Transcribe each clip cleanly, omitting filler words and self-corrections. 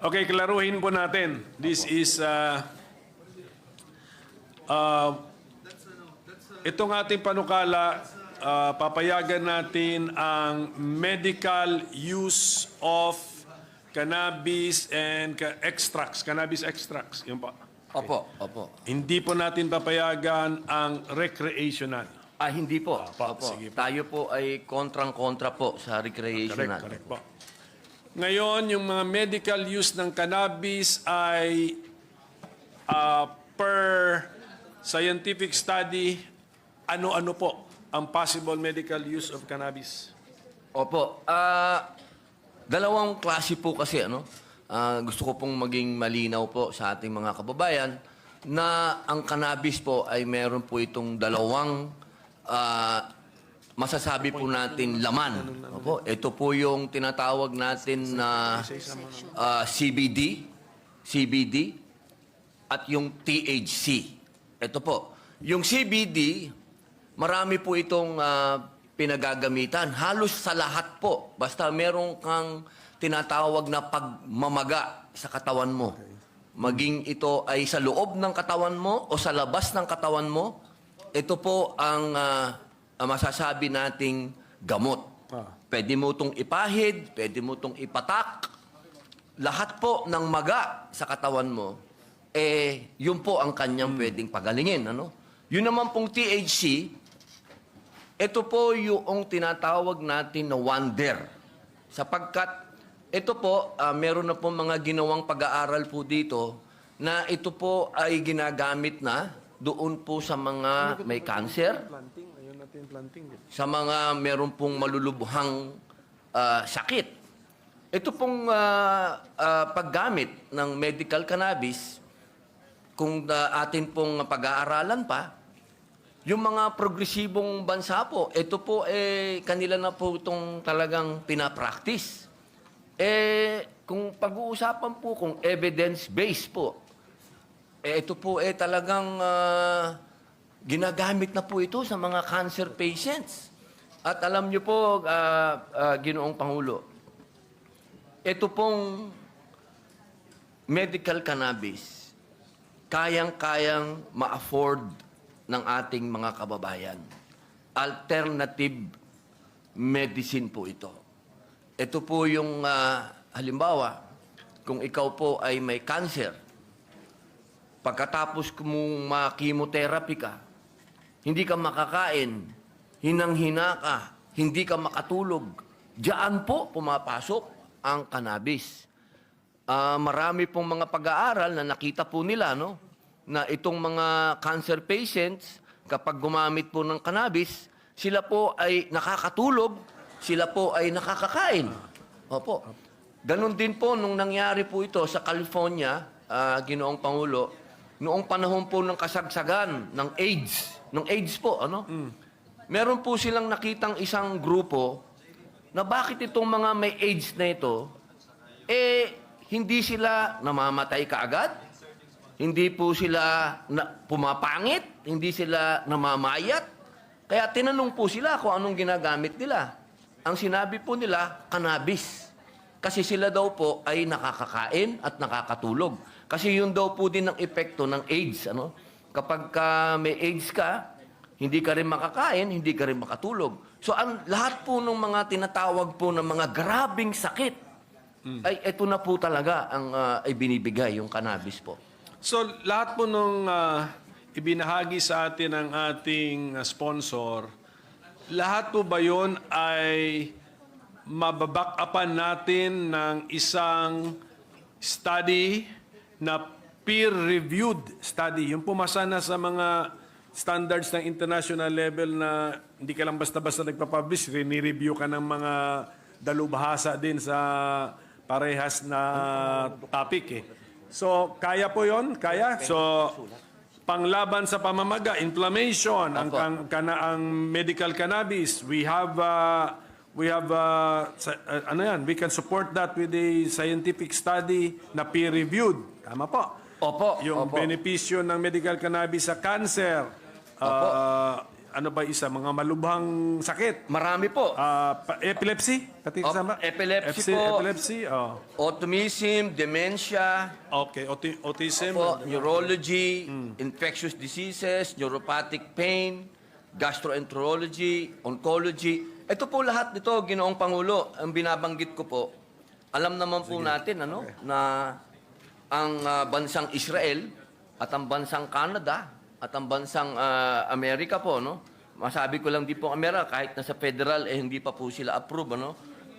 Okay, klaruhin po natin. This is, itong ating panukala, papayagan natin ang medical use of cannabis and extracts, cannabis extracts. Yun po. Opo, opo. Hindi po natin papayagan ang recreational. Hindi po. Opo, Opo. sige po. Tayo po ay kontrang-kontra po sa recreational. Correct po. Ngayon, yung mga medical use ng cannabis ay per scientific study, ano-ano po ang possible medical use of cannabis? Opo. Dalawang klase po kasi, ano? Gusto ko pong maging malinaw po sa ating mga kababayan na ang cannabis po ay meron po itong dalawang masasabi po natin laman. Opo, ito po yung tinatawag natin na CBD at yung THC. Ito po. Yung CBD, marami po itong pinagagamitan. Halos sa lahat po. Basta meron kang tinatawag na pagmamaga sa katawan mo. Maging ito ay sa loob ng katawan mo o sa labas ng katawan mo, ito po ang masasabi nating gamot. Pwede mo itong ipahid, pwede mo itong ipatak. Lahat po ng maga sa katawan mo, yun po ang kanyang pwedeng pagalingin. Ano? Yun naman pong THC, ito po yung tinatawag natin na wonder. Sapagkat ito po, meron na po mga ginawang pag-aaral po dito na ito po ay ginagamit na doon po sa mga may cancer, sa mga meron pong malulubhang sakit. Ito pong paggamit ng medical cannabis, kung atin pong pag-aaralan pa, yung mga progresibong bansa po, ito po kanila na po itong talagang pinapractice. Kung pag-uusapan po kung evidence-based po, ito po talagang ginagamit na po ito sa mga cancer patients. At alam niyo po, Ginoong Pangulo, ito pong medical cannabis, kayang-kayang ma-afford ng ating mga kababayan. Alternative medicine po ito. Ito po yung halimbawa, kung ikaw po ay may cancer, pagkatapos mong ma-chemotherapy ka, hindi ka makakain, hinang-hina ka, hindi ka makatulog, diyan po pumapasok ang cannabis. Marami pong mga pag-aaral na nakita po nila, no, na itong mga cancer patients, kapag gumamit po ng cannabis, sila po ay nakakatulog, sila po ay nakakakain. Opo. Ganon din po nung nangyari po ito sa California, Ginoong Pangulo, noong panahon po ng kasagsagan ng AIDS. Ng AIDS po, ano? Meron po silang nakitang isang grupo na bakit itong mga may AIDS na ito, hindi sila namamatay kaagad, hindi po sila pumapangit, hindi sila namamayat. Kaya tinanong po sila kung anong ginagamit nila. Ang sinabi po nila, cannabis. Kasi sila daw po ay nakakakain at nakakatulog. Kasi yun daw po din ang epekto ng AIDS. Ano? Kapag may AIDS ka, hindi ka rin makakain, hindi ka rin makatulog. So ang lahat po ng mga tinatawag po ng mga grabing sakit, ay ito na po talaga ang ay binibigay, yung cannabis po. So, lahat po nung ibinahagi sa atin ng ating sponsor, lahat po ba yun ay mababack-upan natin ng isang study na peer-reviewed study? Yung pumasa na sa mga standards ng international level na hindi ka lang basta-basta nagpapublish, rini-review ka ng mga dalubhasa din sa parehas na topic So, kaya po yon? Kaya? So, panglaban sa pamamaga, inflammation, ang medical cannabis, we have we can support that with a scientific study na peer-reviewed. Tama po. Opo. Yung opo. benepisyo ng medical cannabis sa cancer, ano ba isa? Mga malubhang sakit. Marami po. Epilepsy? Pati kasama? epilepsy po. Epilepsy, oh. Autism, dementia, Okay, autism. po, neurology, infectious diseases, neuropathic pain, gastroenterology, oncology. Ito po lahat nito, Ginoong Pangulo, ang binabanggit ko po. Alam naman po natin na ang bansang Israel at ang bansang Canada at ang bansang Amerika po, masabi ko lang di po Amerika, kahit nasa federal, hindi pa po sila approve,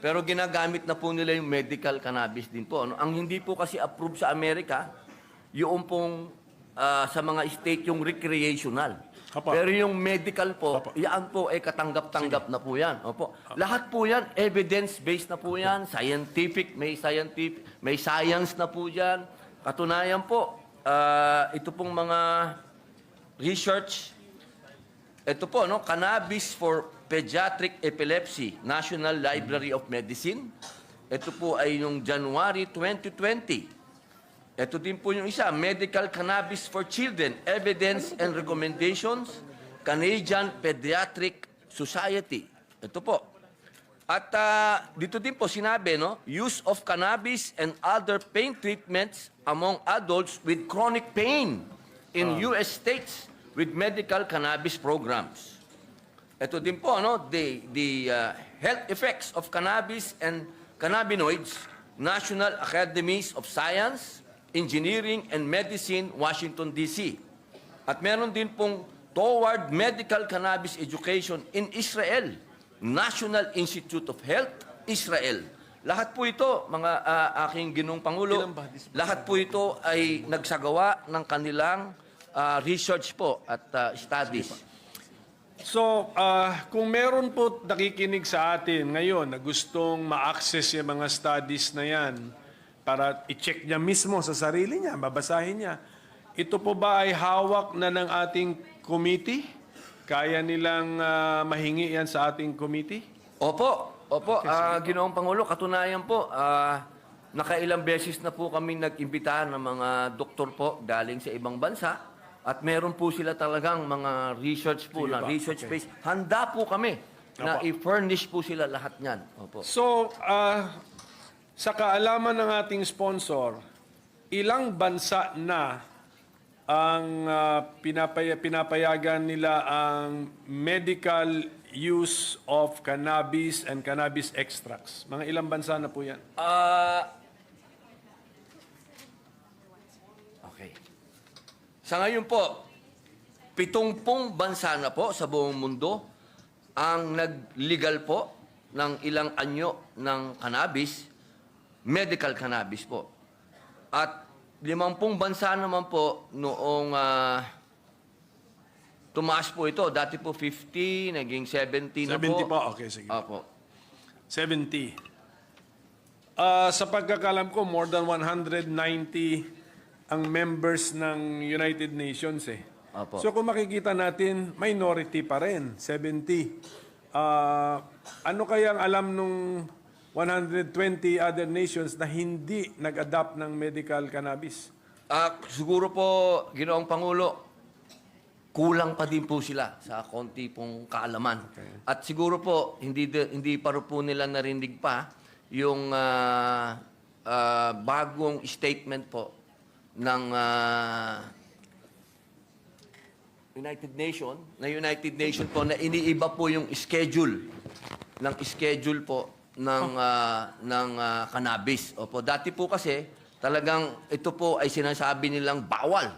pero ginagamit na po nila yung medical cannabis din po. Ang hindi po kasi approve sa Amerika, yung pong sa mga state yung recreational. Opo. Pero yung medical po, yan po ay katanggap-tanggap na po yan. Opo. Lahat po yan, evidence-based na po yan, scientific, may science na po yan. Katunayan po, ito pong mga research, ito po, Cannabis for Pediatric Epilepsy, National Library of Medicine. Ito po ay yung January 2020. Ito din po yung isa, Medical Cannabis for Children, Evidence and Recommendations, Canadian Pediatric Society. Ito po. At dito din po sinabi, use of cannabis and other pain treatments among adults with chronic pain in U.S. states with medical cannabis programs. Ito din po, the health effects of cannabis and cannabinoids, National Academies of Science, Engineering and Medicine, Washington, D.C. At meron din pong Toward Medical Cannabis Education in Israel, National Institute of Health, Israel. Lahat po ito, mga aking Ginoong Pangulo, lahat po ito ay nagsagawa ng kanilang research po at studies. So, kung meron po nakikinig sa atin ngayon na gustong ma-access yung mga studies na yan, para i-check niya mismo sa sarili niya, babasahin niya. Ito po ba ay hawak na ng ating committee? Kaya nilang mahingi yan sa ating committee? Opo, Ginoong Pangulo, katunayan po, nakailang beses na po kami nag-imbita ng mga doktor po galing sa ibang bansa at meron po sila talagang mga research po, na research base. Handa po kami na i-furnish po sila lahat niyan. Opo. So, sa kaalaman ng ating sponsor, ilang bansa na ang pinapayagan nila ang medical use of cannabis and cannabis extracts? Mga ilang bansa na po yan? Okay. Sa ngayon po, 70 bansa na po sa buong mundo ang nag-legal po ng ilang anyo ng cannabis, medical cannabis po. At 50 bansa naman po noong tumaas po ito. Dati po 50, naging 70 na 70 po. po? Okay, sige. Opo. 70. Sa pagkakalam ko, more than 190 ang members ng United Nations eh. Opo. So kung makikita natin, minority pa rin, 70. Ano kayang alam nung 120 other nations na hindi nag-adapt ng medical cannabis? Siguro po, Ginoong Pangulo, kulang pa din po sila sa konti pong kaalaman. At siguro po, hindi pa rin po nila narinig pa yung bagong statement po ng United Nation po na iniiba po yung schedule po ng cannabis. Opo, dati po kasi talagang ito po ay sinasabi nilang bawal.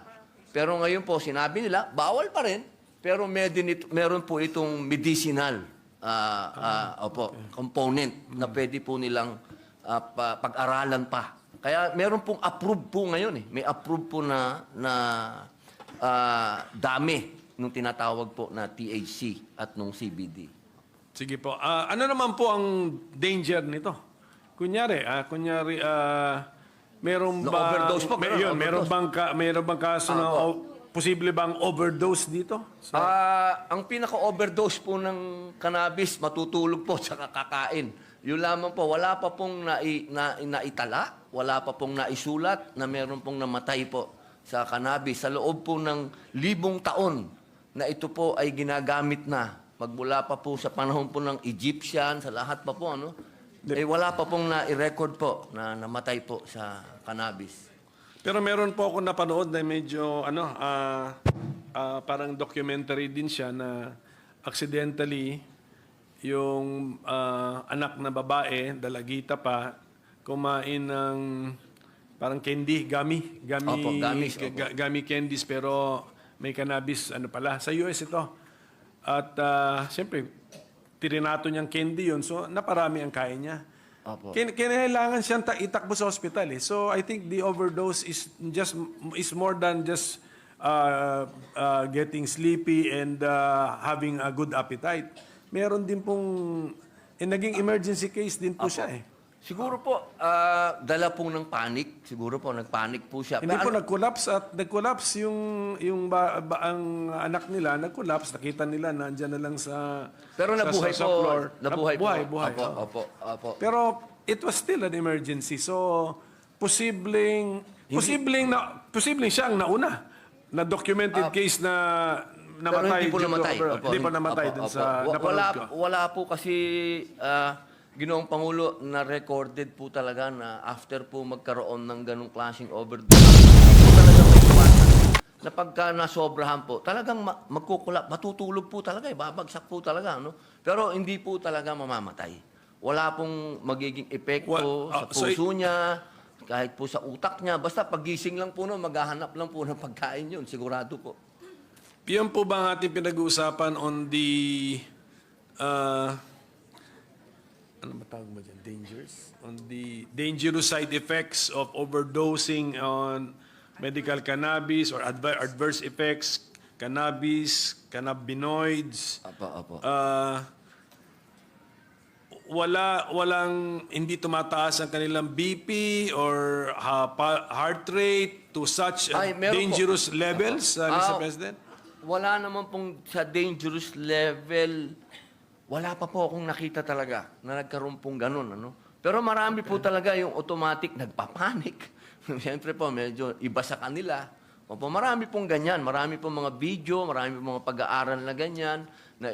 Pero ngayon po sinabi nila bawal pa rin, pero meron po itong medicinal component na pwede po nilang pag-aralan pa. Kaya meron pong approved po ngayon eh. May approved po na dami nung tinatawag po na THC at nung CBD. Sige po. Ano naman po ang danger nito? Kunyari, meron ba Na-overdose po, meron meron bang kaso na posible bang overdose dito? Ang pinaka-overdose po ng cannabis, matutulog po sa kakain. Yun lamang po, wala pa pong naitala, wala pa pong naisulat na meron pong namatay po sa cannabis. Sa loob po ng 1,000 taon na ito po ay ginagamit na magmula pa po sa panahon po ng Egyptian, sa lahat pa po, ano? Wala pa pong na-record po na namatay po sa cannabis. Pero meron po ako napanood na medyo parang documentary din siya na accidentally yung anak na babae, dalagita pa, kumain ng parang candy, gummy Opo, gummies, opo. gummy candies pero may cannabis ano pala sa US ito. At siyempre tirinato niyang candy yun, so naparami ang kain niya. Opo. Kinailangan siyang itakbo sa ospital eh. So I think the overdose is more than just getting sleepy and having a good appetite. Meron din pong naging emergency case din po siya eh. Siguro po, dala po ng panic. Siguro po, nagpanic po siya. Hindi po nag-collapse yung ang anak nila, nag-collapse, nakita nila na andyan na lang sa Pero nabuhay sa po. floor. Nabuhay po. Buhay. Opo, opo. Pero it was still an emergency. So posibleng siya ang nauna na documented case na Pero namatay. hindi po due to namatay. over- Hindi po namatay dun sa napanood ko. Wala po kasi Ginoong Pangulo na recorded po talaga na after po magkaroon ng ganong klaseng overdose, po talaga may iwasan na pagka nasobrahan po, talagang magkukulap, matutulog po talaga, babagsak po talaga. No? Pero hindi po talaga mamamatay. Wala pong magiging epekto sa puso niya, kahit po sa utak niya. Basta pagising lang po, maghahanap lang po ng pagkain yun, sigurado po. Yan po ba ang ating pinag-uusapan on the ano ba tawag mo dyan? Dangers? On the dangerous side effects of overdosing on medical cannabis or adverse effects, cannabinoids. Apo. Walang hindi tumataas ang kanilang BP or heart rate to such Meron po. dangerous levels, Mr. President? Wala naman pong sa dangerous level. Wala pa po akong nakita talaga na nagkaroon pong ganun. Ano? Pero marami po talaga yung automatic nagpapanik. Siyempre po, medyo iba sa kanila. Opo, marami pong ganyan. Marami pong mga video, marami pong mga pag-aaral na ganyan.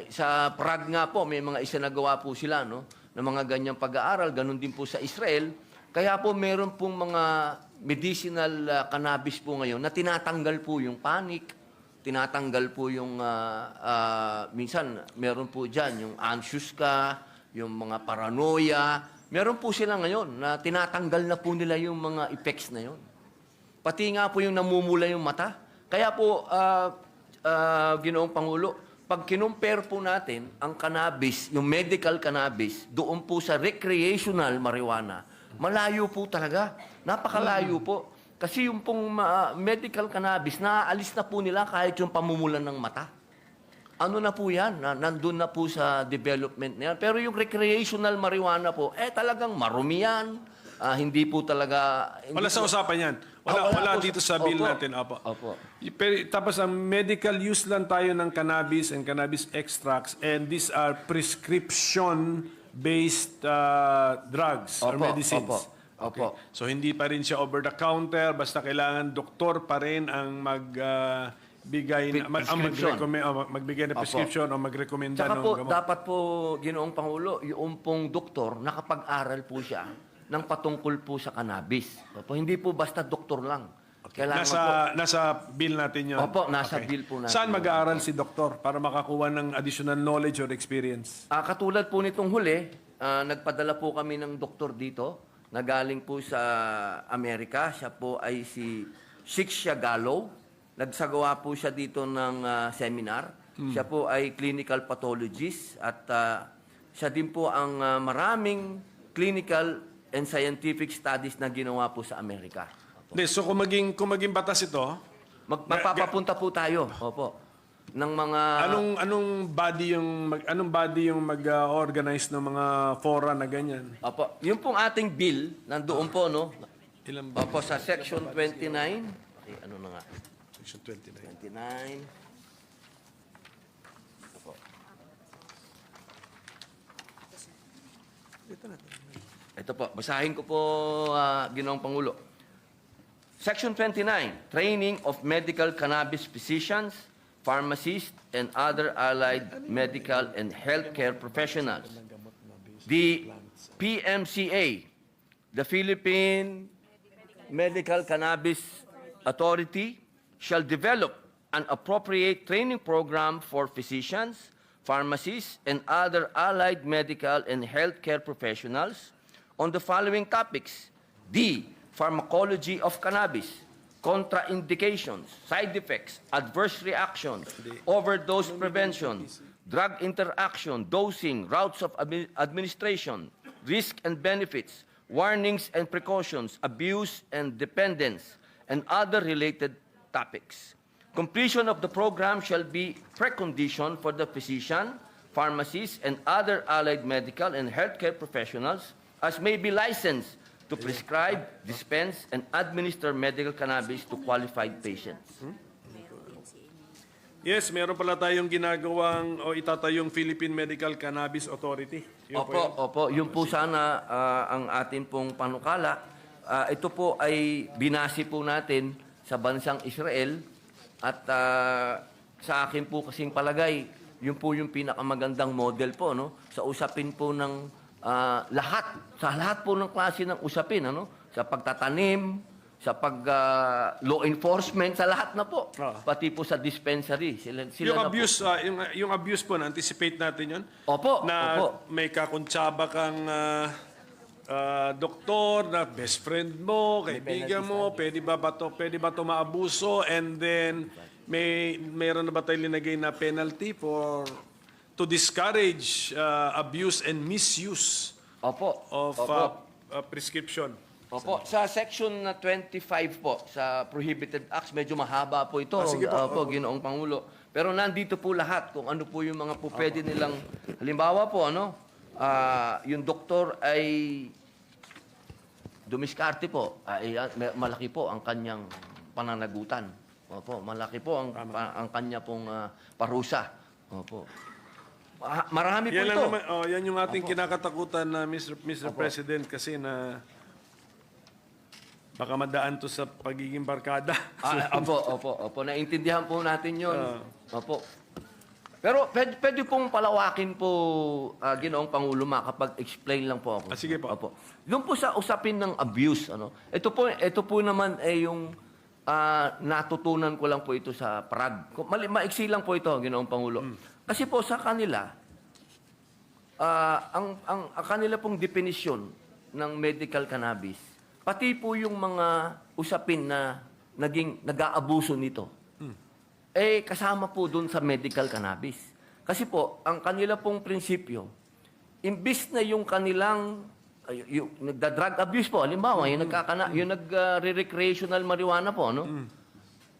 Sa Prague nga po, may mga isinagawa po sila no? Na mga ganyang pag-aaral. Ganun din po sa Israel. Kaya po meron pong mga medicinal cannabis po ngayon na tinatanggal po yung panic. Tinatanggal po yung, minsan, meron po dyan, yung anxious ka, yung mga paranoia. Meron po sila ngayon na tinatanggal na po nila yung mga effects na yun. Pati nga po yung namumula yung mata. Kaya po, Ginoong Pangulo, pag kinumpare po natin ang cannabis, yung medical cannabis, doon po sa recreational marijuana, malayo po talaga. Napakalayo po. Kasi yung pong medical cannabis, naaalis na po nila kahit yung pamumulan ng mata. Ano na po yan? Nandun na po sa development na yan. Pero yung recreational marijuana po, talagang marumi yan. Hindi po talaga... Wala sa usapan yan. Wala po dito sa bill natin. Opo. Pero, tapos ang medical use lang tayo ng cannabis and cannabis extracts and these are prescription-based drugs or medicines. Opo. So hindi pa rin siya over the counter, basta kailangan doktor pa rin ang magbigay ng prescription o magrekomenda Tsaka ng po, gamot. dapat po, Ginoong Pangulo, yung pong doktor, nakapag-aral po siya ng patungkol po sa cannabis. Opo, hindi po basta doktor lang. Kailangan Nasa bill natin yun. Opo, nasa bill po natin. Saan mag-aaral si doktor para makakuha ng additional knowledge or experience? Katulad po nitong huli, nagpadala po kami ng doktor dito na galing po sa Amerika. Siya po ay si Shiksha Gallo. Nagsagawa po siya dito ng seminar. Siya po ay clinical pathologist at siya din po ang maraming clinical and scientific studies na ginawa po sa Amerika. So kung maging batas ito, Magpapapunta po tayo. Opo. Ng mga... anong body yung mag-organize ng mga fora na ganyan? Opo. Yung pong ating bill, nandoon po, no? Ilan ba? Opo, sa Section 29. Ano na nga? Section 29. 29. Opo. Ito po, basahin ko po, Ginoong Pangulo. Section 29, Training of Medical Cannabis Physicians, pharmacists, and other allied medical and healthcare professionals. The PMCA, the Philippine Medical Cannabis Authority, shall develop an appropriate training program for physicians, pharmacists, and other allied medical and healthcare professionals on the following topics: D. Pharmacology of cannabis, contraindications, side effects, adverse reactions, overdose prevention, drug interaction, dosing, routes of administration, risk and benefits, warnings and precautions, abuse and dependence, and other related topics. Completion of the program shall be precondition for the physician, pharmacists, and other allied medical and healthcare professionals as may be licensed to prescribe, dispense, and administer medical cannabis to qualified patients. Yes, meron pala tayong ginagawang o itatayong Philippine Medical Cannabis Authority. Yun po yun. Opo. Yun po sana ang ating pong panukala. Ito po ay binasi po natin sa bansang Israel at sa akin po kasing palagay, yun po yung pinakamagandang model po, no? Sa usapin po ng sa lahat po ng klase ng usapin, ano? Sa pagtatanim, sa law enforcement, sa lahat na po. Pati po sa dispensary. Sila Yung na abuse, yung abuse po, na-anticipate natin yun? Opo, Na opo. may kakuntsaba kang doktor, na best friend mo, kaibigan mo, pwede ba to maabuso, and then mayroon na ba tayo linagay na penalty to discourage abuse and misuse Opo. of Opo. prescription? Opo, sa section 25 po, sa prohibited acts, medyo mahaba po ito, sige po. Opo, Ginoong Pangulo. Pero nandito po lahat kung ano po yung mga po pwede nilang, halimbawa po, yung doktor ay dumiskarte po, ay malaki po ang kanyang pananagutan. Opo, malaki po ang kanya pong parusa. Opo. Marami po Yan lang ito. naman, yan yung ating kinakatakutan na Mr. President, kasi na baka madaan to sa pagiging barkada. Opo. Naintindihan po natin yun. Opo. Pero pwede pong palawakin po, Ginoong Pangulo, makapag-explain lang po ako. Sige po. Opo. Doon po sa usapin ng abuse, ito po naman ay yung natutunan ko lang po ito sa Prague. Maiksi lang po ito, Ginoong Pangulo. Kasi po sa kanila, ang kanila pong definisyon ng medical cannabis, pati po yung mga usapin na nag-aabuso nito, kasama po doon sa medical cannabis. Kasi po, ang kanila pong prinsipyo, imbis na yung kanilang yung nagda-drug abuse po, halimbawa, yung nag-recreational marijuana po, no?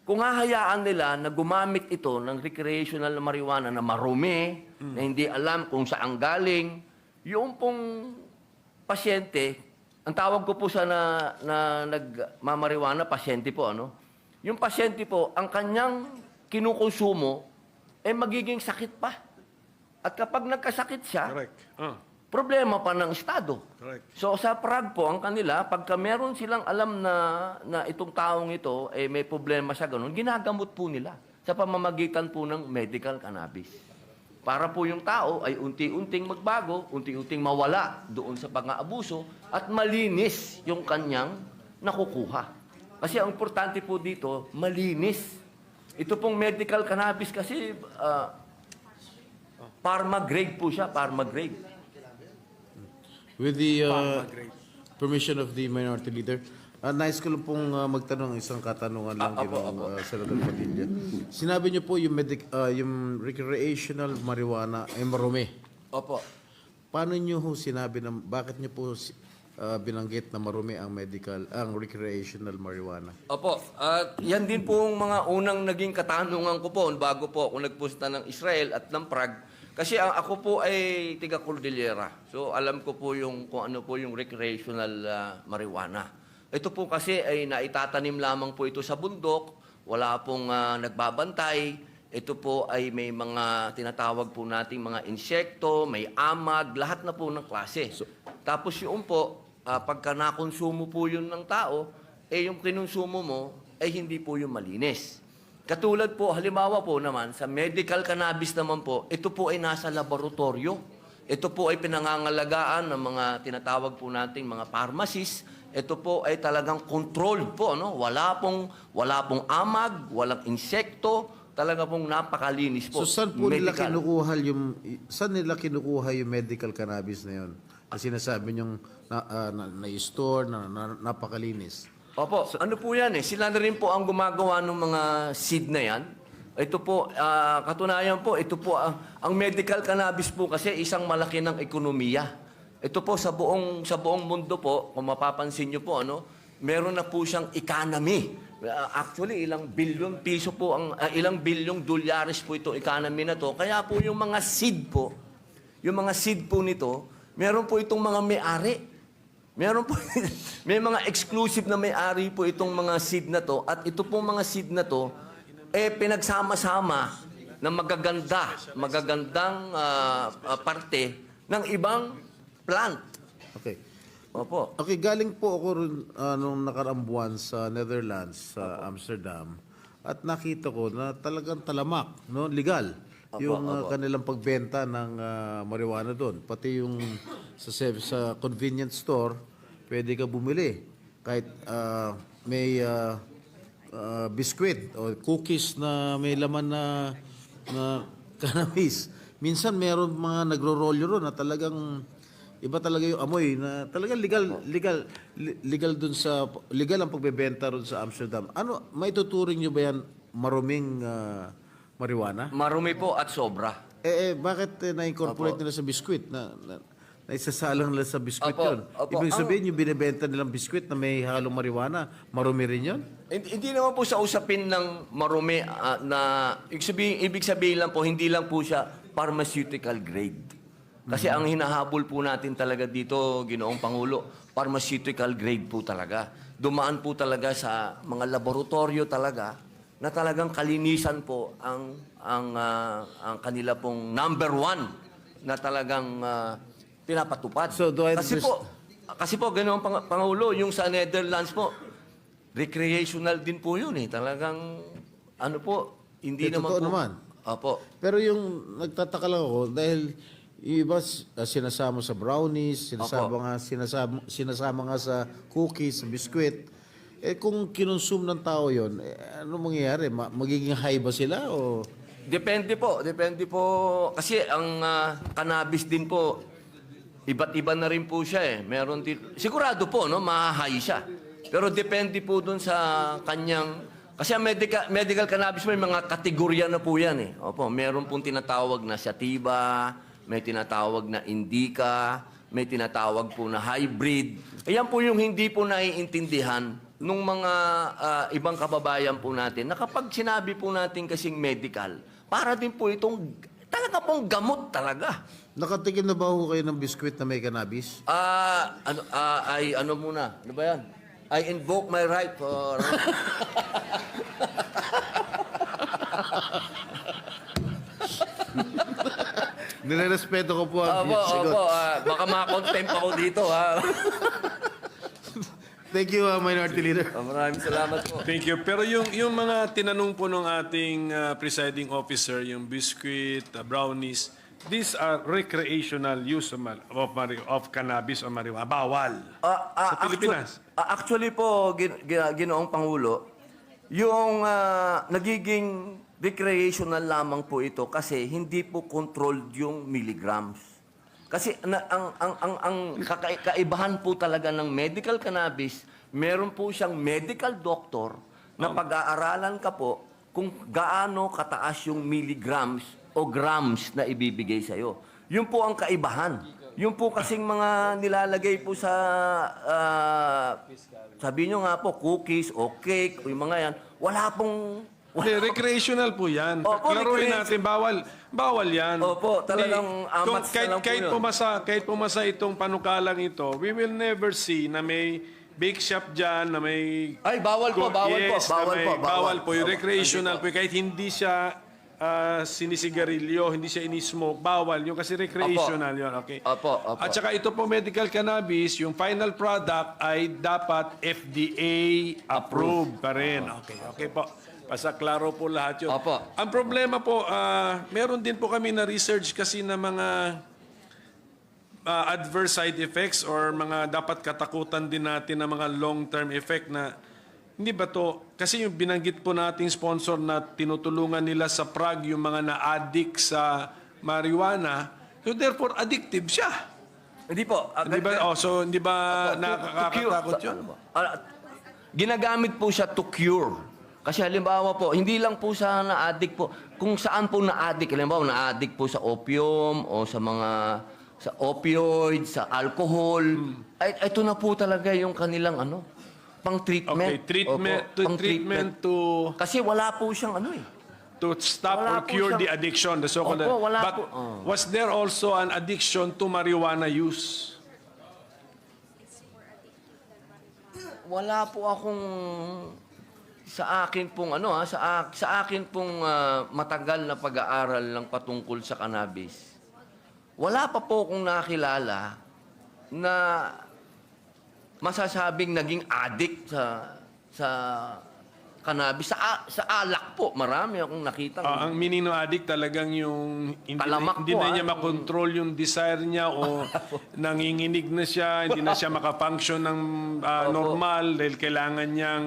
Kung hahayaan nila na gumamit ito ng recreational marijuana na marumi, na hindi alam kung saan galing, yung pong pasyente, ang tawag ko po sa na nagmamarijuana, pasyente po, ano? Yung pasyente po, ang kanyang kinukonsumo, magiging sakit pa. At kapag nagkasakit siya, Correct. problema pa ng Estado. Correct. So sa Prague po, ang kanila, pagka meron silang alam na itong taong ito, may problema siya ganun, ginagamot po nila sa pamamagitan po ng medical cannabis. Para po yung tao ay unti-unting magbago, unti-unting mawala doon sa pang-aabuso at malinis yung kanyang nakukuha. Kasi ang importante po dito, malinis. Ito pong medical cannabis kasi, pharma grade po siya, pharma grade. With the permission of the Minority Leader, nais ko lang pong magtanong isang katanungan lang Senator Padilla. Sinabi niyo po yung recreational marijuana ay marumi. Opo. Paano niyo ho sinabi na bakit niyo po binanggit na marumi ang recreational marijuana? Opo. Yan din po ang mga unang naging katanungan ko po bago po ako nagpunta ng Israel at ng Prague. Kasi ako po ay tiga Cordillera. So alam ko po kung ano po yung recreational marijuana. Ito po kasi ay naitatanim lamang po ito sa bundok. Wala pong nagbabantay. Ito po ay may mga tinatawag po nating mga insekto, may amag, lahat na po ng klase. Tapos yung po, pagka nakonsumo po yun ng tao, yung kinonsumo mo ay hindi po yung malinis. Katulad po, halimbawa po naman, sa medical cannabis naman po, ito po ay nasa laboratorio. Ito po ay pinangangalagaan ng mga tinatawag po nating mga pharmacists. Ito po ay talagang controlled po, no? Wala pong amag, walang insekto, talaga pong napakalinis po. So saan po nila Medical. kinukuha yung medical cannabis na yun? Na sinasabi niyong na-store, napakalinis. Opo, ano po yan eh. Sila na rin po ang gumagawa ng mga seed na yan. Ito po, katunayan po, ito po, ang medical cannabis po kasi isang malaki ng ekonomiya. Ito po sa buong mundo po, kung mapapansin niyo po, meron na po siyang economy. Actually, ilang bilyong piso po, ilang bilyong dolyares po itong economy na to. Kaya po yung mga seed po nito, meron po itong mga may-ari. Meron po, may mga exclusive na may-ari po itong mga seed na to. At ito pong mga seed na to, pinagsama-sama na magagandang parte ng ibang plant. Okay. Opo. Okay, galing po ako rin nung nakaraang buwan sa Netherlands, sa Amsterdam, at nakita ko na talagang talamak, no, legal, yung kanilang pagbenta ng marijuana doon. Pati yung sa convenience store, pwede ka bumili. Kahit may biskwit o cookies na may laman na cannabis. Minsan meron mga nagro-rolyo ron na talagang iba talaga yung amoy na talagang legal dun sa legal ang pagbebenta ron sa Amsterdam. Ano, may tuturing niyo ba yan maruming marijuana? Marumi po at sobra. Bakit na-incorporate nila sa biskwit na isasalang nila sa biskwit Opo, yun? opo. Ibig sabihin yung binibenta nilang biskwit na may halong marijuana, marumi rin yun? Hindi naman po sa usapin ng marumi na ibig sabihin lang po, hindi lang po siya pharmaceutical grade. Kasi ang hinahabol po natin talaga dito, Ginoong Pangulo, pharmaceutical grade po talaga. Dumaan po talaga sa mga laboratorio talaga na talagang kalinisan po ang kanila pong number one na talagang pinapatupad. So, do I Kasi po, Ginoong Pangulo, yung sa Netherlands po, recreational din po yun eh. Talagang, ano po, hindi naman Totoo po. naman. Opo. Pero yung nagtataka lang ako dahil yung iba sinasama sa brownies, sinasama nga sa cookies, sa biskwit. Kung kinonsume ng tao yon, ano mangyayari? Magiging high ba sila o? Depende po. Kasi ang cannabis din po, iba't iba na rin po siya eh. Meron din, sigurado po, no, ma-high siya. Pero depende po dun sa kanyang, kasi ang medical cannabis may mga kategorya na po yan eh. Opo, meron pong tinatawag na sativa, may tinatawag na indica, may tinatawag po na hybrid. Ayan po yung hindi po naiintindihan nung mga ibang kababayan po natin na kapag sinabi po natin kasing medical, para din po itong talaga pong gamot talaga. Nakatikim na ba ho kayo ng biskwit na may cannabis? Ano muna? Ano ba yan? I invoke my right for... Nirerespeto ko po ang Opo. Baka makontempt ako dito, ha? Thank you, Minority Leader. Maraming salamat po. Thank you. Pero yung mga tinanong po ng ating presiding officer, yung biscuit, brownies, these are recreational use of cannabis or marijuana. Bawal. Sa Pilipinas. Actually po, Ginoong Pangulo, yung nagiging recreational lamang po ito kasi hindi po controlled yung milligrams. Kasi ang kaibahan po talaga ng medical cannabis, meron po siyang medical doctor na pag-aaralan ka po kung gaano kataas yung milligrams o grams na ibibigay sa'yo. Yun po ang kaibahan. Yung po kasing mga nilalagay po sa, sabi nyo nga po, cookies o cake o yung mga yan, wala pong... Hindi, recreational po yan. Opo, Klaruhin natin, bawal yan. Opo, talagang Hindi, amats na lang po yun. kahit pumasa itong panukalang ito, we will never see na may bake shop dyan, na may... Ay, bawal po. Bawal po. Yung recreational po, kahit hindi siya sinisigarilyo, hindi siya inismoke, bawal. Yung kasi recreational yun, okay? Opo. At saka ito po medical cannabis, yung final product ay dapat FDA approved pa rin. Okay po. Pasaklaro po lahat yun. Opo. Ang problema po, meron din po kami na research kasi na mga adverse side effects or mga dapat katakutan din natin na mga long-term effect na hindi ba to, kasi yung binanggit po nating sponsor na tinutulungan nila sa Prague yung mga na-addict sa marijuana, so therefore addictive siya. Hindi po. Hindi ba, so hindi ba nakakatakot yun? Ginagamit po siya to cure. Kasi halimbawa po, hindi lang po sa na-addict po. Kung saan po na-addict, halimbawa na-addict po sa opium o sa mga sa opioid, sa alcohol. Ay, ito na po talaga yung kanilang pang-treatment. Okay, treatment, Opo, to treatment to Kasi wala po siyang to stop Wala or po cure siyang- the addiction, the so-called. Opo, wala But po. was there also an addiction to marijuana use? Wala po akong sa akin pong sa akin pong matagal na pag-aaral ng patungkol sa cannabis. Wala pa po akong nakilala na masasabing naging addict sa cannabis. Sa alak po, marami akong nakita. Ang meaning ng addict talagang yung Talamak hindi po, na niya makontrol yung desire niya o nanginginig na siya, hindi na siya makafunction ng normal dahil kailangan niyang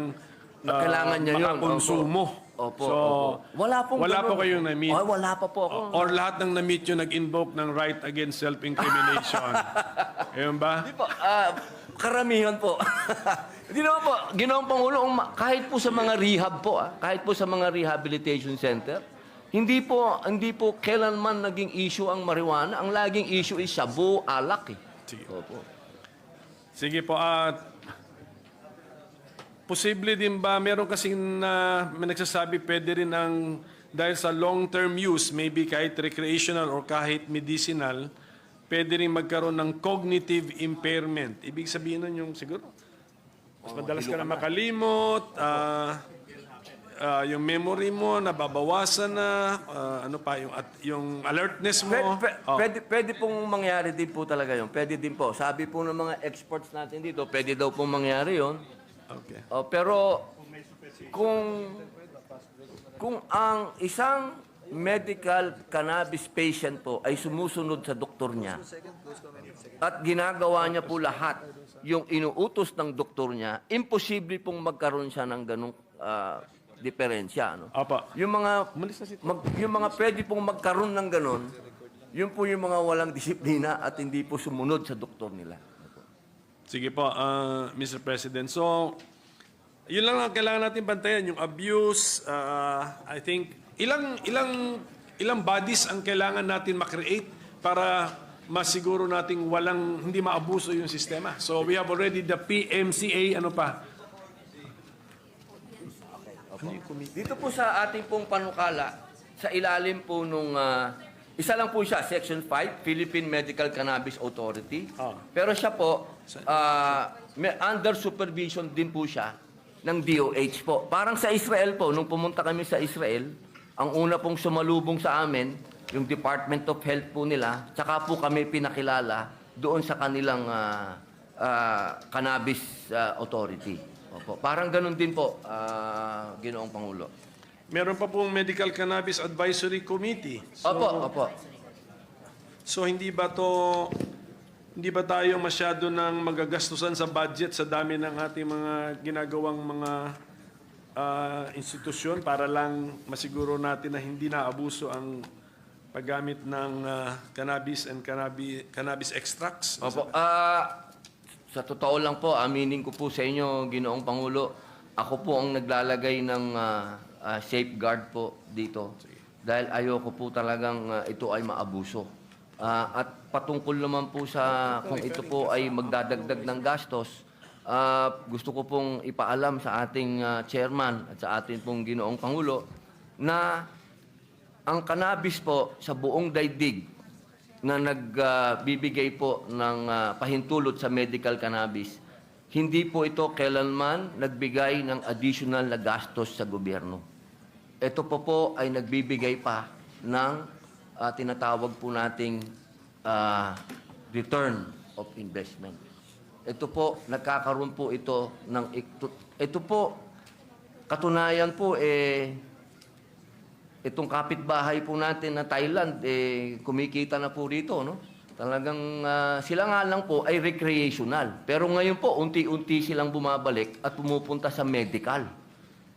Kailangan niya yun. makakonsumo. Opo, So, opo. Wala po kayong na-meet? Ay, wala pa po ako. Or lahat ng na-meet yung nag-invoke ng right against self-incrimination. Ayun ba? Di po, karamihan po. Hindi naman po, Ginoong Pangulo, kahit po sa mga rehab po, kahit po sa mga rehabilitation center, hindi po kailanman naging issue ang marijuana. Ang laging issue is shabu, alak eh. Sige. Opo. Sige po, posible din ba, meron kasing may nagsasabi pwede rin dahil sa long-term use, maybe kahit recreational or kahit medicinal, pwede rin magkaroon ng cognitive impairment. Ibig sabihin nun yung siguro, mas madalas ka na makalimot, yung memory mo nababawasan na, yung alertness mo. Pwede pong mangyari din po talaga yun. Pwede din po. Sabi po ng mga experts natin dito, pwede daw pong mangyari yun. Okay. Pero kung ang isang medical cannabis patient po ay sumusunod sa doktor niya at ginagawa niya po lahat yung inuutos ng doktor niya, imposible pong magkaroon siya ng ganong diferensya. Apa. Yung mga pwede pong magkaroon ng ganon, yun po yung mga walang disiplina at hindi po sumunod sa doktor nila. Sige po, Mr. President. So, yun lang ang kailangan natin bantayan, yung abuse. I think, ilang bodies ang kailangan natin makreate para masiguro nating hindi maabuso yung sistema. So, we have already the PMCA, ano pa? Dito po sa ating pong panukala, sa ilalim po nung, isa lang po siya, Section 5, Philippine Medical Cannabis Authority. Pero siya po, under supervision din po siya ng DOH po. Parang sa Israel po, nung pumunta kami sa Israel, ang una pong sumalubong sa amin, yung Department of Health po nila, tsaka po kami pinakilala doon sa kanilang Cannabis Authority. Opo. Parang ganun din po, Ginoong Pangulo. Meron pa pong Medical Cannabis Advisory Committee. So, Opo. So hindi ba tayo masyado nang magagastusan sa budget sa dami ng ating mga ginagawang mga institusyon para lang masiguro natin na hindi naabuso ang paggamit ng cannabis and cannabis extracts? Opo. Sa totoo lang po, aminin ko po sa inyo, Ginoong Pangulo, ako po ang naglalagay ng safeguard po dito. Dahil ayoko po talagang ito ay maabuso. At patungkol naman po sa kung ito po ay magdadagdag ng gastos, gusto ko pong ipaalam sa ating chairman at sa ating pong Ginoong Pangulo na ang cannabis po sa buong daigdig na nagbibigay po ng pahintulot sa medical cannabis, hindi po ito kailanman nagbigay ng additional na gastos sa gobyerno. Ito po ay nagbibigay pa ng tinatawag po nating return of investment. Ito po, nagkakaroon po ito ng... Ito po, katunayan po, itong kapitbahay po natin na Thailand, kumikita na po rito, no? Talagang sila nga lang po ay recreational. Pero ngayon po, unti-unti silang bumabalik at pumupunta sa medical.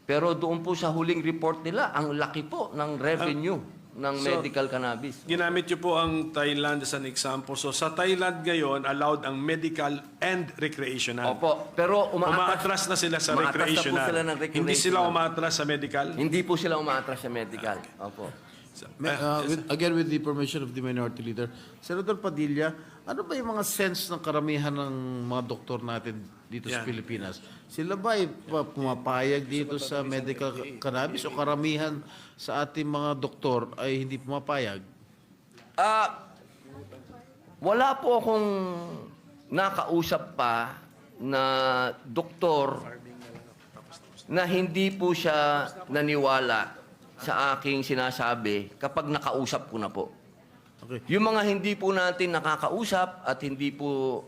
Pero doon po sa huling report nila, ang laki po ng revenue ng medical cannabis. Ginamit niyo po ang Thailand as an example. So sa Thailand ngayon, allowed ang medical and recreational. Opo, pero Umaatras na sila sa umaatras na po recreational. sila ng recreational. Hindi sila umaatras sa medical? Hindi po sila umaatras sa medical. Opo. Again, with the permission of the Minority Leader, Senator Padilla, ano ba yung mga sense ng karamihan ng mga doktor natin dito sa Yan. Pilipinas? Sila ba ay pumapayag dito sa medical cannabis o karamihan sa ating mga doktor ay hindi pumapayag? Wala po akong nakausap pa na doktor na hindi po siya naniwala sa aking sinasabi kapag nakausap ko na po. Okay. Yung mga hindi po natin nakakausap at hindi po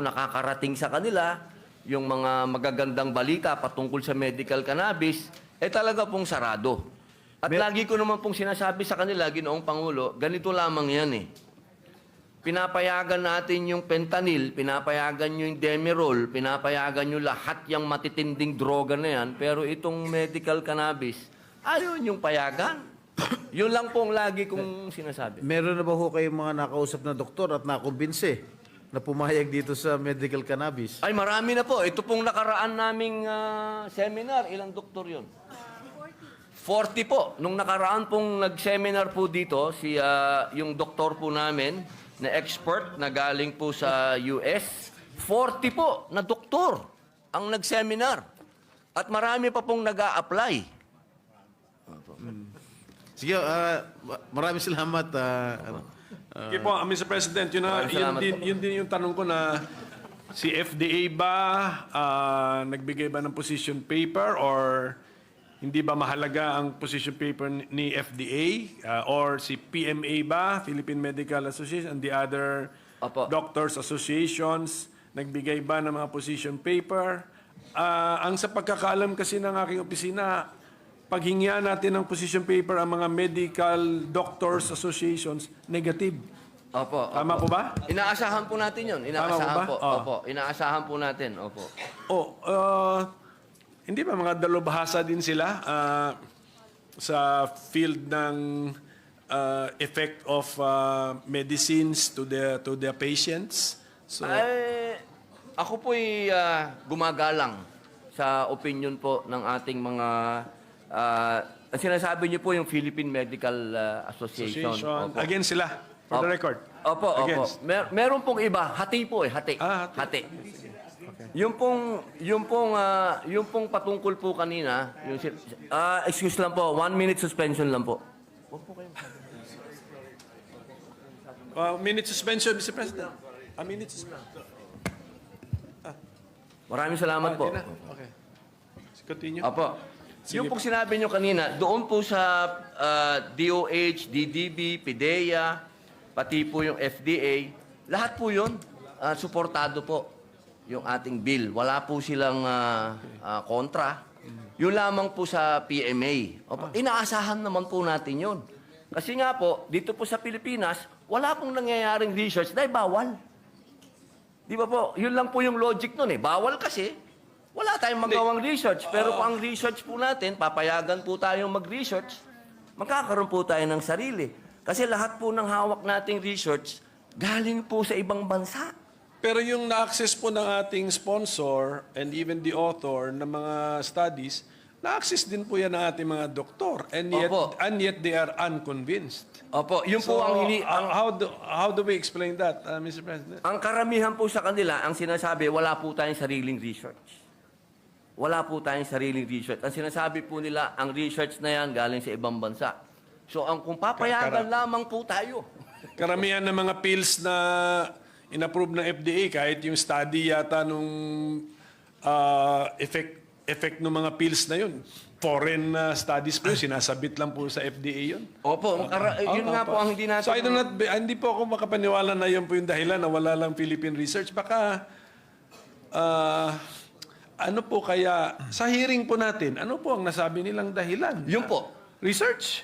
nakakarating sa kanila, yung mga magagandang balita patungkol sa medical cannabis, talaga pong sarado. At lagi ko naman pong sinasabi sa kanila, Ginoong Pangulo, ganito lamang yan eh. Pinapayagan natin yung fentanyl, pinapayagan yung Demerol, pinapayagan yung lahat yung matitinding droga na yan, pero itong medical cannabis, ayaw yung payagan. Yun lang po ang lagi kong sinasabi. Meron na ba ho kayong mga nakausap na doktor at nakumbinse na pumayag dito sa medical cannabis? Ay, marami na po. Ito pong nakaraan naming seminar, ilang doktor yun? 40 po. Nung nakaraan pong nag-seminar po dito, yung doktor po namin, na expert na galing po sa US, 40 po na doktor ang nag-seminar. At marami pa pong nag-a-apply. Sige, maraming salamat. Okay po, Mr. President, Maraming salamat po. yun din yung tanong ko na si FDA ba, nagbigay ba ng position paper or hindi ba mahalaga ang position paper ni FDA or si PMA ba, Philippine Medical Association, and the other Opo. doctors associations, nagbigay ba ng mga position paper? Ang sa pagkakaalam kasi ng aking opisina, paghingian natin ng position paper ang mga medical doctors associations, negative. Opo. Tama po ba? Inaasahan po natin yun. Inaasahan Tama po po. ba? Opo. Inaasahan po natin. Opo. Hindi ba mga dalubhasa din sila sa field ng effect of medicines to the patients? So, Ako po'y gumagalang sa opinion po ng ating mga ang sinasabi niyo po yung Philippine Medical Association. Opo. against sila, for the Opo. record. Opo, Against. opo. Meron pong iba, hati po hati. Hati. Hati. Yung pong patungkol po kanina, excuse lang po, 1 minute suspension lang po. Minute suspension, Mr. President. A minute suspension. Maraming salamat po. Okay. Continue. Opo. Yung pong sinabi nyo kanina, doon po sa DOH, DDB, PIDEA, pati po yung FDA, lahat po yun, suportado po yung ating bill. Wala po silang kontra. Yun lamang po sa PMA. Opo, inaasahan naman po natin yun. Kasi nga po, dito po sa Pilipinas, wala pong nangyayaring research dahil bawal. Di ba po? Yun lang po yung logic nun eh. Bawal kasi. Wala tayong magawang research. Pero kung ang research po natin, papayagan po tayong mag-research, magkakaroon po tayo ng sarili. Kasi lahat po ng hawak nating research, galing po sa ibang bansa. Pero yung na-access po ng ating sponsor and even the author ng mga studies, na-access din po yan ng ating mga doktor. And yet they are unconvinced. Opo, yun po So, ang how do we explain that, Mr. President? ang karamihan po sa kanila, ang sinasabi, wala po tayong sariling research. Wala po tayong sariling research. Ang sinasabi po nila, ang research na yan galing sa ibang bansa. So, kung papayagan lamang po tayo. Karamihan ng mga pills na inapprove ng FDA, kahit yung study yata nung effect ng mga pills na yun, foreign studies po yun, sinasabit lang po sa FDA yun. Opo, yun nga po ang hindi natin... So hindi po ako makapaniwala na yun po yung dahilan na wala lang Philippine research. Baka ano po kaya, sa hearing po natin, ano po ang nasabi nilang dahilan? Yun po. Research?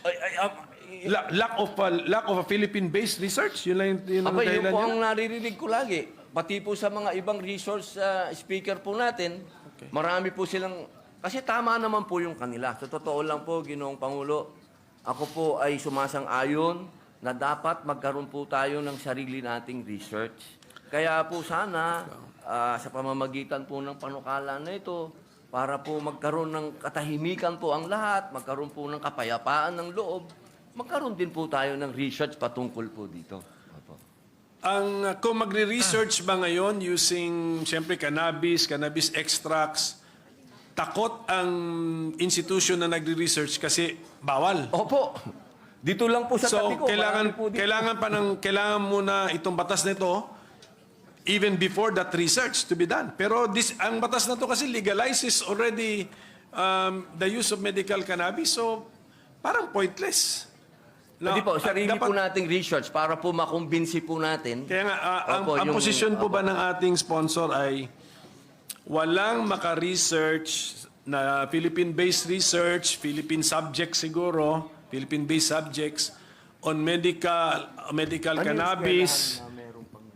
Lack of a Philippine-based research? Yun lang yun ang Aba, yun dahilan po niya? ang naririnig ko lagi. Pati po sa mga ibang resource speaker po natin, marami po silang... Kasi tama naman po yung kanila. Sa totoo lang po, Ginoong Pangulo, ako po ay sumasang-ayon na dapat magkaroon po tayo ng sarili nating research. Kaya po sana, sa pamamagitan po ng panukala na ito, para po magkaroon ng katahimikan po ang lahat, magkaroon po ng kapayapaan ng loob, magkaroon din po tayo ng research patungkol po dito. Opo. Kung magre-research ba ngayon using, siyempre, cannabis extracts, takot ang institution na nagre-research kasi bawal. Opo. Dito lang po sa So, tabi ko. marami po dito. kailangan muna itong batas nito even before that research to be done. Pero ang batas na to kasi legalizes already the use of medical cannabis. So, parang pointless. Hindi po, sarili dapat- po nating research para po makumbinsi po natin. Kaya nga, Opo, ang yung- posisyon po ba ng ating sponsor ay walang maka-research na Philippine-based research, Philippine subjects siguro, Philippine-based subjects on medical cannabis,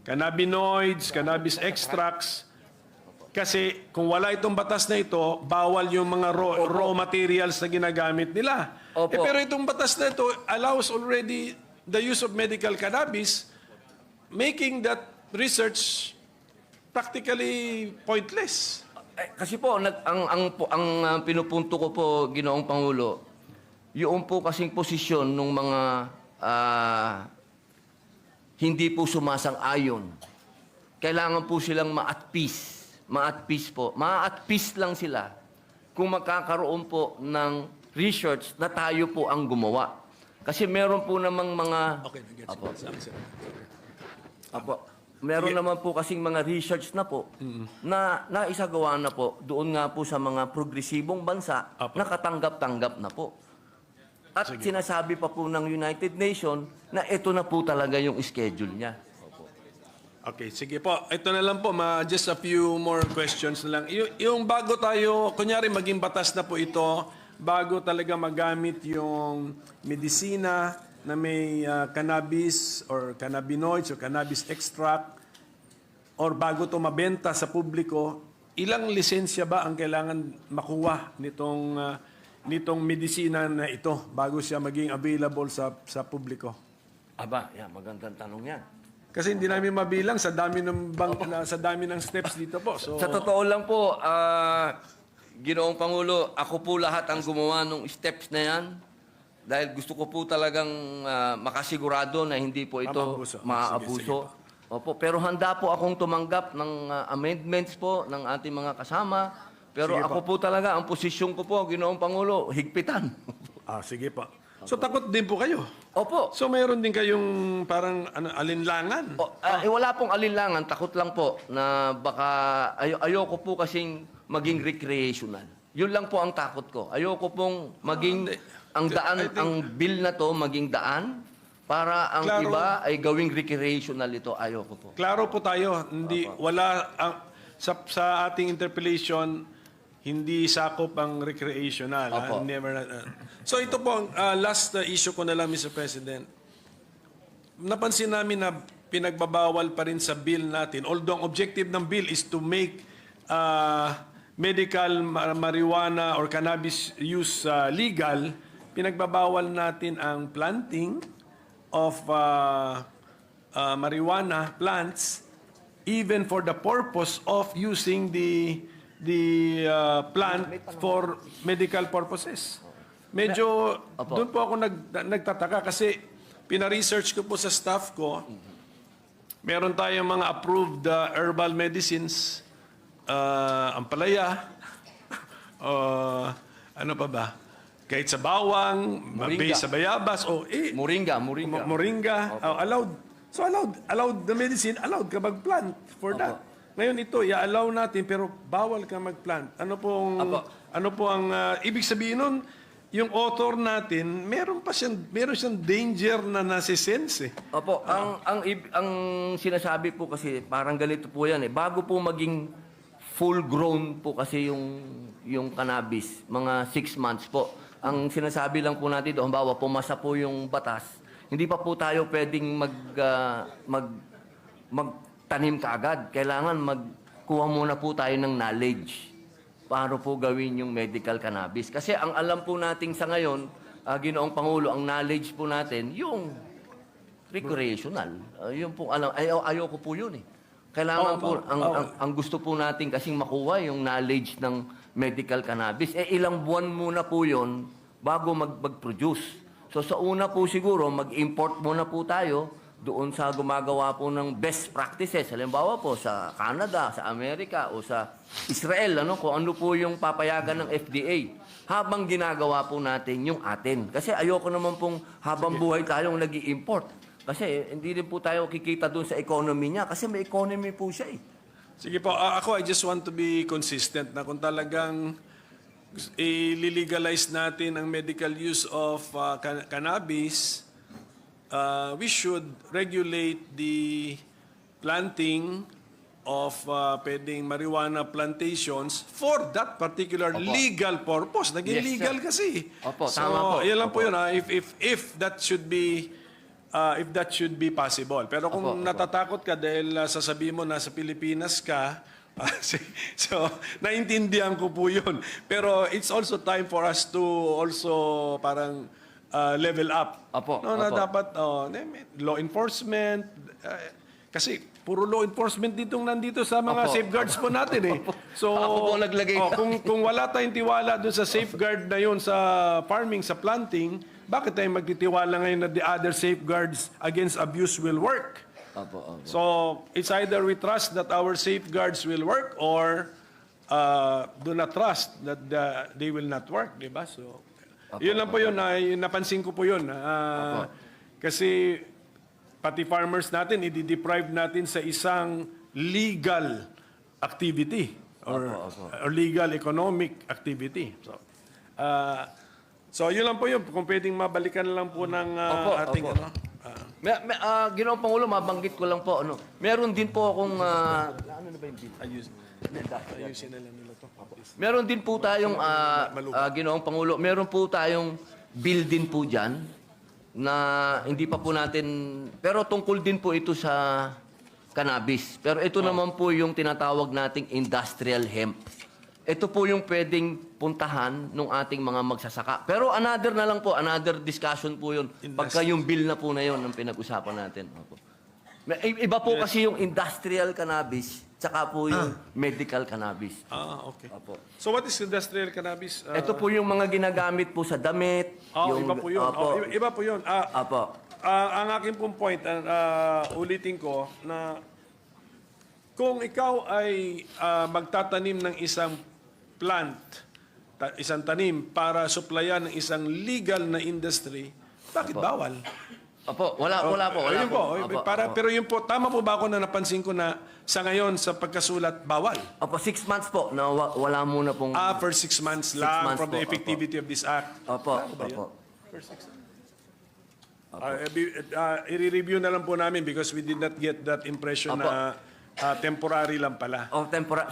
cannabinoids, cannabis extracts. Kasi kung wala itong batas na ito, bawal yung mga raw materials na ginagamit nila. Opo. Pero itong batas na ito allows already the use of medical cannabis, making that research practically pointless. Kasi po, ang pinupunto ko po, Ginoong Pangulo, yung po kasing posisyon ng mga hindi po sumasang-ayon. Kailangan po silang ma-at peace. Ma-at peace po. Ma-at peace lang sila kung magkakaroon po ng research na tayo po ang gumawa. Kasi meron po namang mga... Apo. Apo. Meron naman po kasing mga research na po na naisagawa na po doon nga po sa mga progresibong bansa na katanggap-tanggap na po. At sinasabi pa po ng United Nations na ito na po talaga yung schedule niya. Okay, sige po. Ito na lang po, just a few more questions na lang. Yung bago tayo, kunyari maging batas na po ito, bago talaga magamit yung medisina na may cannabis or cannabinoids or cannabis extract, or bago to mabenta sa publiko, ilang lisensya ba ang kailangan makuha nitong medisina na ito bago siya maging available sa publiko? Aba, yan, magandang tanong yan. Kasi hindi namin mabilang sa dami ng steps dito po. So, Sa totoo lang po, Ginoong Pangulo, ako po lahat ang gumawa ng steps na yan dahil gusto ko po talagang makasigurado na hindi po ito Maabuso. maaabuso. Sige Opo, pero handa po akong tumanggap ng amendments po ng ating mga kasama. Pero Sige ako po talaga, ang posisyon ko po, Ginoong Pangulo, higpitan. sige po. So takot din po kayo. Opo. So mayroon din kayong parang alinlangan. Wala pong alinlangan, takot lang po na baka ayoko po kasing maging recreational. Yun lang po ang takot ko. Ayoko pong maging ang daan, I think- ang bill na to maging daan para ang Klaro. iba ay gawing recreational ito. Ayoko po. Klaro po tayo, sa ating interpellation, hindi sakop ang recreational. Opo. So ito po, last issue ko na lang, Mr. President. Napansin namin na pinagbabawal pa rin sa bill natin, although ang objective ng bill is to make medical marijuana or cannabis use legal, pinagbabawal natin ang planting of marijuana plants even for the purpose of using the plant for medical purposes. Medyo doon po ako nagtataka kasi pina-research ko po sa staff ko. Meron tayong mga approved herbal medicines, ampalaya, ano pa ba? Kahit sa bawang, based sa bayabas, Moringa. moringa, allowed. So allowed the medicine, allowed ka mag-plant for that. Ngayon ito, i-allow natin pero bawal ka mag-plant. Ano po ang ibig sabihin nun? Yung author natin, meron siyang danger na nasisense. Opo, ang sinasabi po kasi parang ganito po yan eh. Bago po maging full grown po kasi yung cannabis, mga 6 months po. Ang sinasabi lang po natin doon, halimbawa pumasa po yung batas, hindi pa po tayo pwedeng magtanim kaagad. Kailangan magkuha muna po tayo ng knowledge para po gawin yung medical cannabis. Kasi ang alam po natin sa ngayon, Ginoong Pangulo, ang knowledge po natin, yung recreational. Yun po alam, ayoko po yun eh. Kailangan po, ang gusto po natin kasing makuha yung knowledge ng medical cannabis. Ilang buwan muna po yun bago mag-produce. So sa una po siguro, mag-import muna po tayo doon sa gumagawa po ng best practices. Halimbawa po sa Canada, sa Amerika, o sa Israel, kung ano po yung papayagan ng FDA. Habang ginagawa po natin yung atin. Kasi ayoko naman pong habang buhay tayong nag-i-import. Kasi hindi rin po tayo kikita doon sa economy niya. Kasi may economy po siya eh. Sige po, ako I just want to be consistent na kung talagang i-legalize natin ang medical use of cannabis, we should regulate the planting of pwedeng marijuana plantations for that particular legal purpose. Naging Yes, legal sir. kasi. Opo, So, tama po. yan lang po Opo. yun. If that should be possible. Pero kung Opo, opo. natatakot ka dahil sasabihin mo nasa Pilipinas ka, so naintindihan ko po yun. Pero it's also time for us to also parang level up. Opo, No, na opo. dapat law enforcement, kasi puro law enforcement ditong nandito sa mga Opo. safeguards po natin eh. So, Ako po naglagay kung wala tayong tiwala doon sa safeguard na yun sa farming, sa planting, bakit tayo magtitiwala ngayon na the other safeguards against abuse will work? Opo. So, it's either we trust that our safeguards will work or do not trust that they will not work, di ba? So, yun lang po yun, napansin ko po yun. Kasi pati farmers natin, i-deprive natin sa isang legal activity or legal economic activity. So yun lang po yun. Kung pwedeng mabalikan lang po ng ating opo. Ginoong Pangulo, mabanggit ko lang po. Meron din po akong... ano na ba yung bill? ayusin na lang nila to. Meron din po tayong, Ginoong Pangulo, meron po tayong bill din po dyan na hindi pa po natin, pero tungkol din po ito sa cannabis. Pero ito naman po yung tinatawag nating industrial hemp. Ito po yung pwedeng puntahan ng ating mga magsasaka. Pero another na lang po, another discussion po yun. Pagka yung bill na po na yun ang pinag-usapan natin. Opo. Iba po kasi yung industrial cannabis, tsaka po yung medical cannabis. Okay. Opo. So what is industrial cannabis? Ito po yung mga ginagamit po sa damit. Iba po yun. Opo. Iba po yun. Opo. Ang aking pong point, ulitin ko, na kung ikaw ay magtatanim ng isang plant, isang tanim para supplyan ng isang legal na industry, bakit bawal? Opo, wala po. Ayun po. Opo, opo. Pero yun po, tama po ba ako na napansin ko na sa ngayon, sa pagkasulat, bawal? Opo, 6 months po na wala muna pong... For 6 months lang months from the po, effectivity of this act. Opo, ba yun? opo. I-review na lang po namin because we did not get that impression Opo. na temporary lang pala.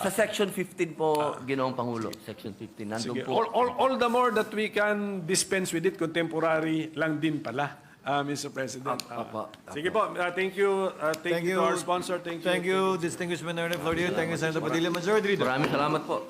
Sa Section 15 po, Ginoong Pangulo. Section 15, nandun Sige. po. All the more that we can dispense with it kung temporary lang din pala, Mr. President. Opo. Sige po. Thank you. Thank you to our sponsor. Thank you, distinguished minority floor leader. Thank you, Senator Padilla, Majority Leader. Maraming salamat po.